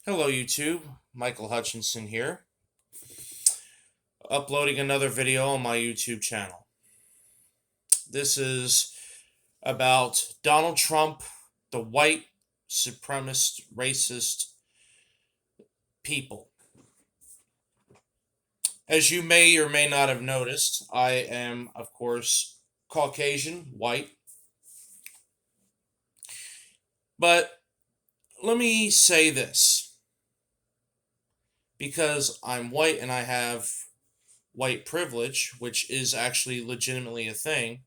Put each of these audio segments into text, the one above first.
Hello YouTube, Michael Hutchinson here, uploading another video on my YouTube channel. This is about Donald Trump, the white supremacist racist people. As you may or may not have noticed, I am, of course, Caucasian, white. But let me say this, because I'm white and I have white privilege, which is actually legitimately a thing.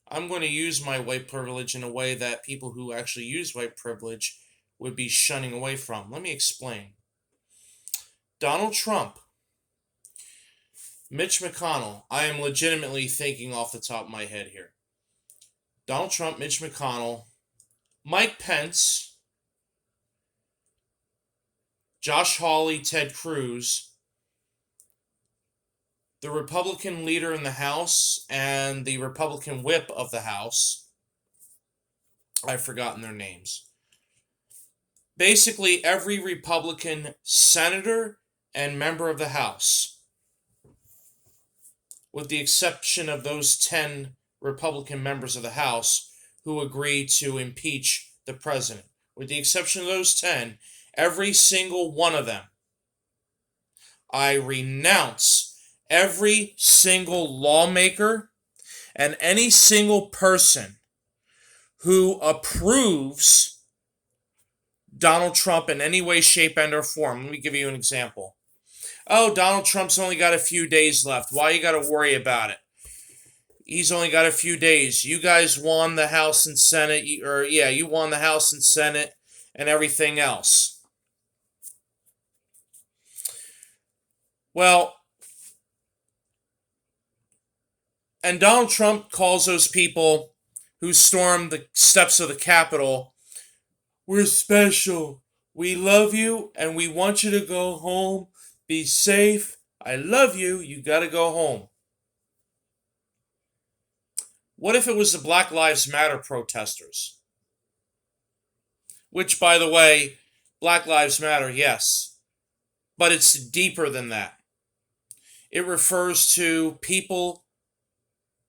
I'm going to use my white privilege in a way that people who actually use white privilege would be shunning away from. Let me explain. Donald Trump, Mitch McConnell, I am legitimately thinking off the top of my head here. Donald Trump, Mitch McConnell, Mike Pence, Josh Hawley, Ted Cruz, the Republican leader in the House, and the Republican whip of the House. I've forgotten their names. Basically, every Republican senator and member of the House, with the exception of those 10 Republican members of the House who agreed to impeach the president. With the exception of those 10, every single one of them, I renounce every single lawmaker and any single person who approves Donald Trump in any way, shape, and or form. Let me give you an example. Oh, Donald Trump's only got a few days left. Why you got to worry about it? He's only got a few days. You guys won the House and Senate, you won the House and Senate and everything else. Well, and Donald Trump calls those people who stormed the steps of the Capitol, "We're special. We love you and we want you to go home. Be safe. I love you. You got to go home." What if it was the Black Lives Matter protesters? Which, by the way, Black Lives Matter, yes. But it's deeper than that. It refers to people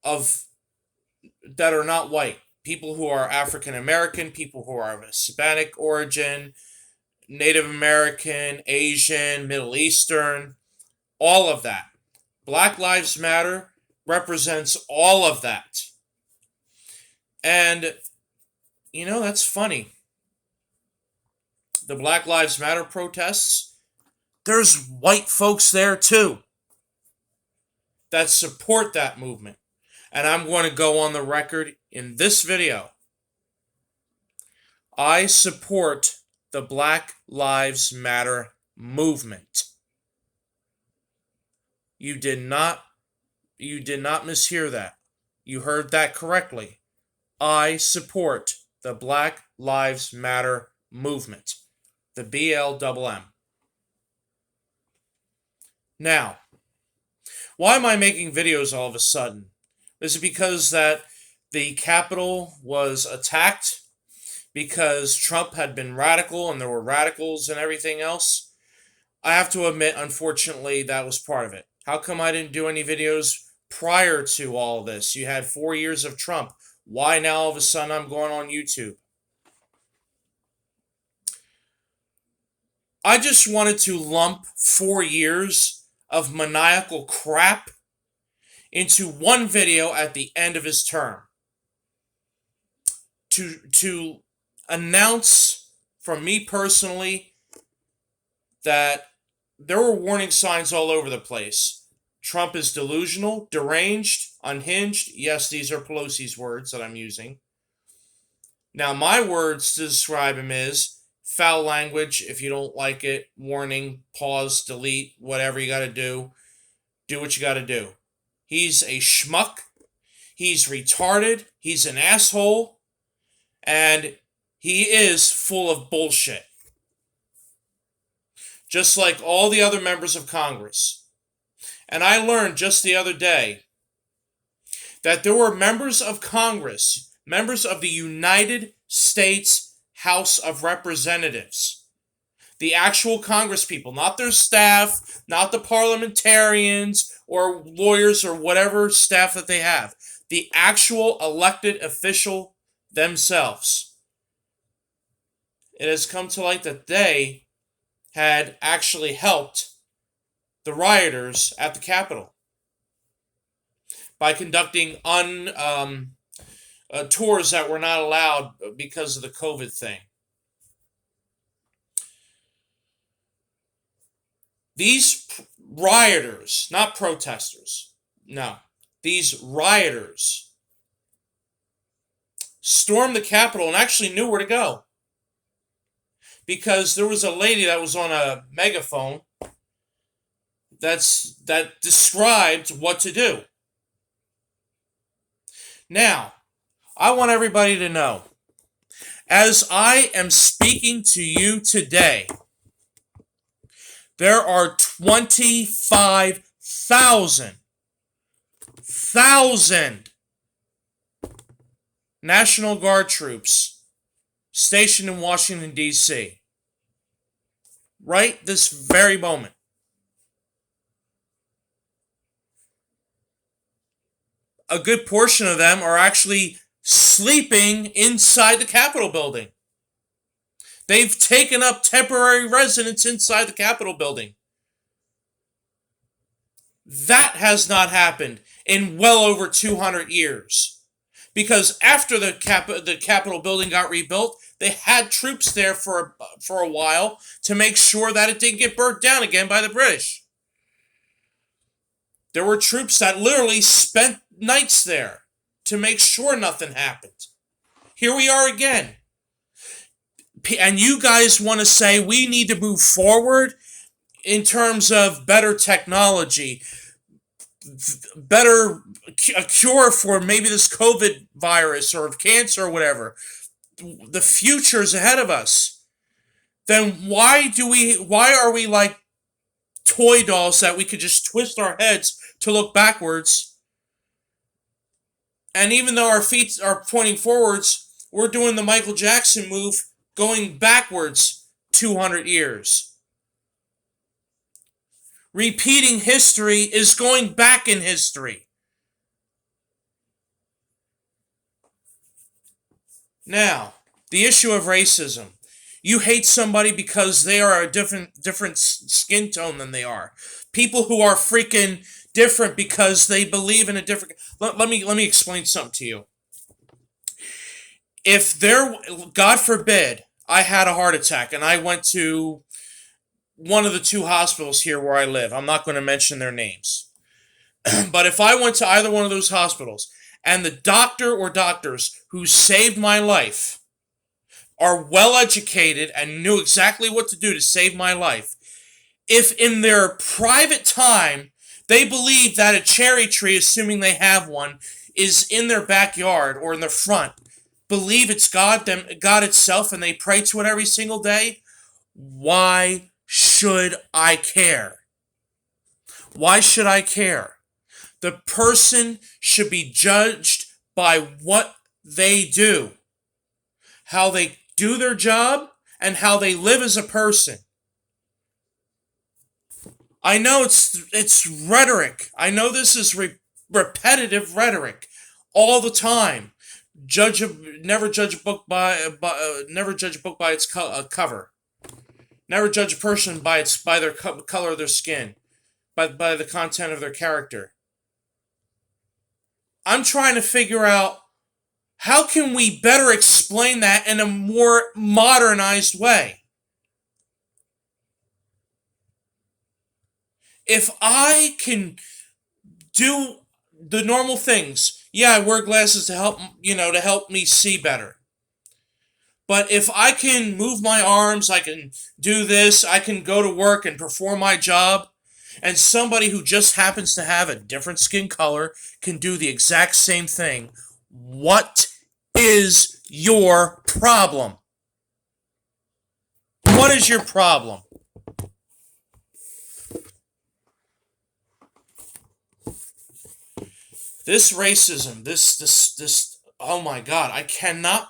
that are not white. People who are African American, people who are of Hispanic origin, Native American, Asian, Middle Eastern, all of that. Black Lives Matter represents all of that. And, that's funny. The Black Lives Matter protests, there's white folks there too that support that movement. And I'm going to go on the record in this video. I support the Black Lives Matter movement. You did not mishear that. You heard that correctly. I support the Black Lives Matter movement. The BLMM. Now, why am I making videos all of a sudden? Is it because that the Capitol was attacked? Because Trump had been radical and there were radicals and everything else? I have to admit, unfortunately, that was part of it. How come I didn't do any videos prior to all this? You had 4 years of Trump. Why now all of a sudden I'm going on YouTube? I just wanted to lump 4 years of maniacal crap into one video at the end of his term. To announce from me personally that there were warning signs all over the place. Trump is delusional, deranged, unhinged. Yes, these are Pelosi's words that I'm using. Now, my words to describe him is foul language. If you don't like it, warning, pause, delete, whatever you got to do. Do what you got to do. He's a schmuck. He's retarded. He's an asshole. And he is full of bullshit. Just like all the other members of Congress. And I learned just the other day that there were members of Congress, members of the United States House of Representatives, The actual Congress people, not their staff, not the parliamentarians or lawyers or whatever staff that they have. The actual elected official themselves. It has come to light that they had actually helped the rioters at the Capitol by conducting tours that were not allowed because of the COVID thing. These rioters, not protesters, no, these rioters stormed the Capitol and actually knew where to go. Because there was a lady that was on a megaphone that described what to do. Now, I want everybody to know, as I am speaking to you today, there are 25,000 National Guard troops stationed in Washington, D.C. right this very moment. A good portion of them are actually sleeping inside the Capitol building. They've taken up temporary residence inside the Capitol building. That has not happened in well over 200 years. Because after the Capitol building got rebuilt, they had troops there for a while to make sure that it didn't get burnt down again by the British. There were troops that literally spent nights there to make sure nothing happened. Here we are again. And you guys want to say we need to move forward in terms of better technology, a cure for maybe this COVID virus or cancer or whatever. The future is ahead of us. Then why are we like toy dolls that we could just twist our heads to look backwards? And even though our feet are pointing forwards, we're doing the Michael Jackson move, going backwards 200 years. Repeating history is going back in history. Now, the issue of racism. You hate somebody because they are a different skin tone than they are. People who are freaking different because they believe in a different... Let me explain something to you. If there, God forbid, I had a heart attack and I went to one of the two hospitals here where I live. I'm not going to mention their names. But if I went to either one of those hospitals and the doctor or doctors who saved my life are well educated and knew exactly what to do to save my life, if in their private time they believe that a cherry tree, assuming they have one, is in their backyard or in the front, believe it's God itself, and they pray to it every single day, why should I care? Why should I care? The person should be judged by what they do, how they do their job, and how they live as a person. I know it's rhetoric. I know this is repetitive rhetoric all the time. Never judge a book by its cover. Never judge a person by their color of their skin, by the content of their character. I'm trying to figure out how can we better explain that in a more modernized way. If I can do the normal things, yeah, I wear glasses to help me see better. But if I can move my arms, I can do this, I can go to work and perform my job, and somebody who just happens to have a different skin color can do the exact same thing, what is your problem? What is your problem? This racism, this, oh my God, I cannot,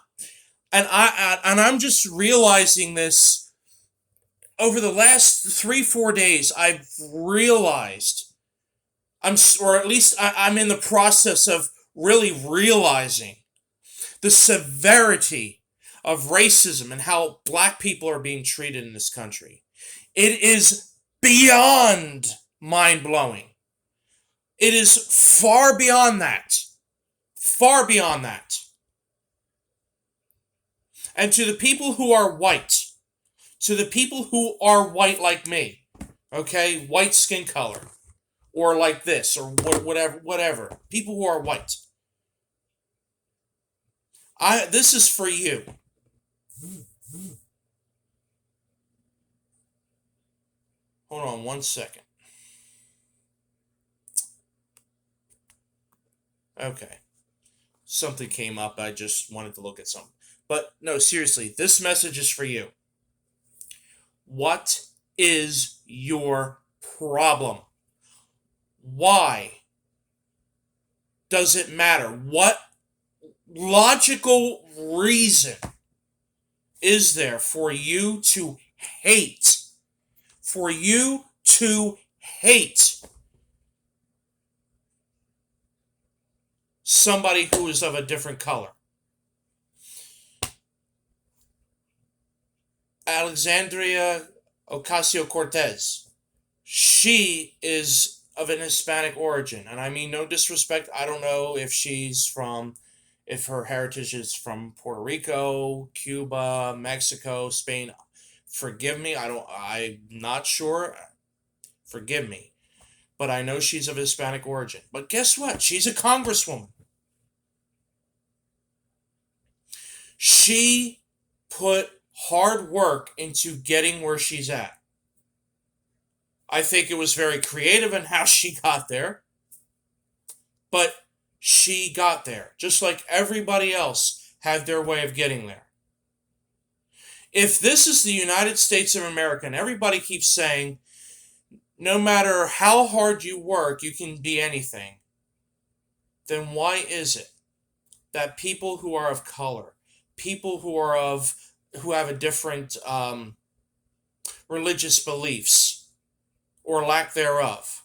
and I'm just realizing this over the last 3-4 days, I've realized, or at least I'm in the process of really realizing the severity of racism and how black people are being treated in this country. It is beyond mind-blowing. It is far beyond that. Far beyond that. And to the people who are white, like me, okay, white skin color, or like this, or whatever, people who are white, this is for you. Hold on 1 second. Okay. Something came up. I just wanted to look at something. But no, seriously, this message is for you. What is your problem? Why does it matter? What logical reason is there for you to hate? For you to hate somebody who is of a different color? Alexandria Ocasio-Cortez. She is of an Hispanic origin, and I mean no disrespect. I don't know if her heritage is from Puerto Rico, Cuba, Mexico, Spain. Forgive me, I'm not sure. Forgive me. But I know she's of Hispanic origin. But guess what? She's a congresswoman. She put hard work into getting where she's at. I think it was very creative in how she got there. But she got there, just like everybody else had their way of getting there. If this is the United States of America, and everybody keeps saying, no matter how hard you work, you can be anything, then why is it that people who are of color, people who have a different religious beliefs or lack thereof,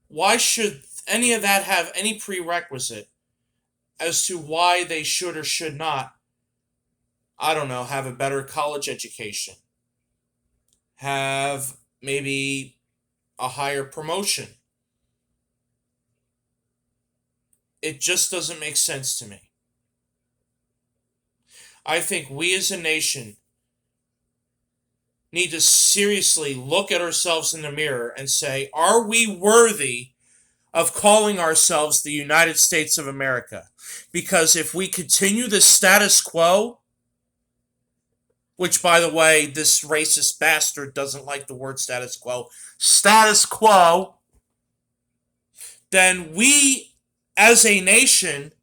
why should any of that have any prerequisite as to why they should or should not, I don't know, have a better college education, have maybe a higher promotion? It just doesn't make sense to me. I think we as a nation need to seriously look at ourselves in the mirror and say, are we worthy of calling ourselves the United States of America? Because if we continue the status quo, which, by the way, this racist bastard doesn't like the word status quo, then we, as a nation,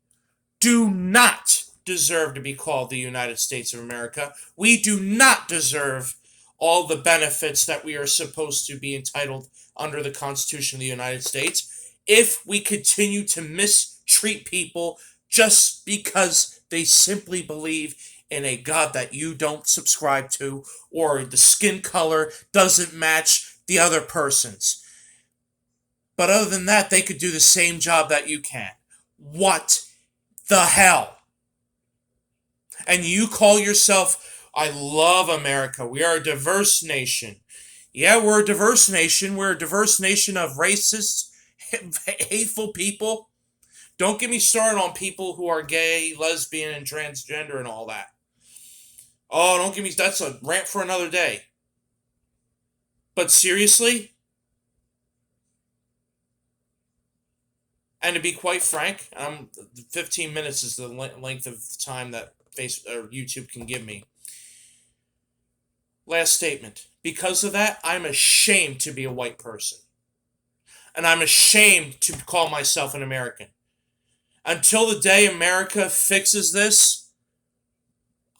do not deserve to be called the United States of America. We do not deserve all the benefits that we are supposed to be entitled under the Constitution of the United States if we continue to mistreat people just because they simply believe in a God that you don't subscribe to, or the skin color doesn't match the other person's. But other than that, they could do the same job that you can. What the hell? And you call yourself, I love America. We are a diverse nation. Yeah, we're a diverse nation. We're a diverse nation of racist, hateful people. Don't get me started on people who are gay, lesbian, and transgender and all that. Oh, don't give me, that's a rant for another day. But seriously? And to be quite frank, 15 minutes is the length of time that YouTube can give me. Last statement. Because of that, I'm ashamed to be a white person. And I'm ashamed to call myself an American. Until the day America fixes this,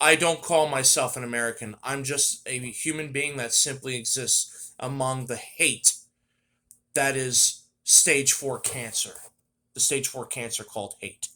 I don't call myself an American. I'm just a human being that simply exists among the hate that is stage 4 cancer. The stage 4 cancer called hate.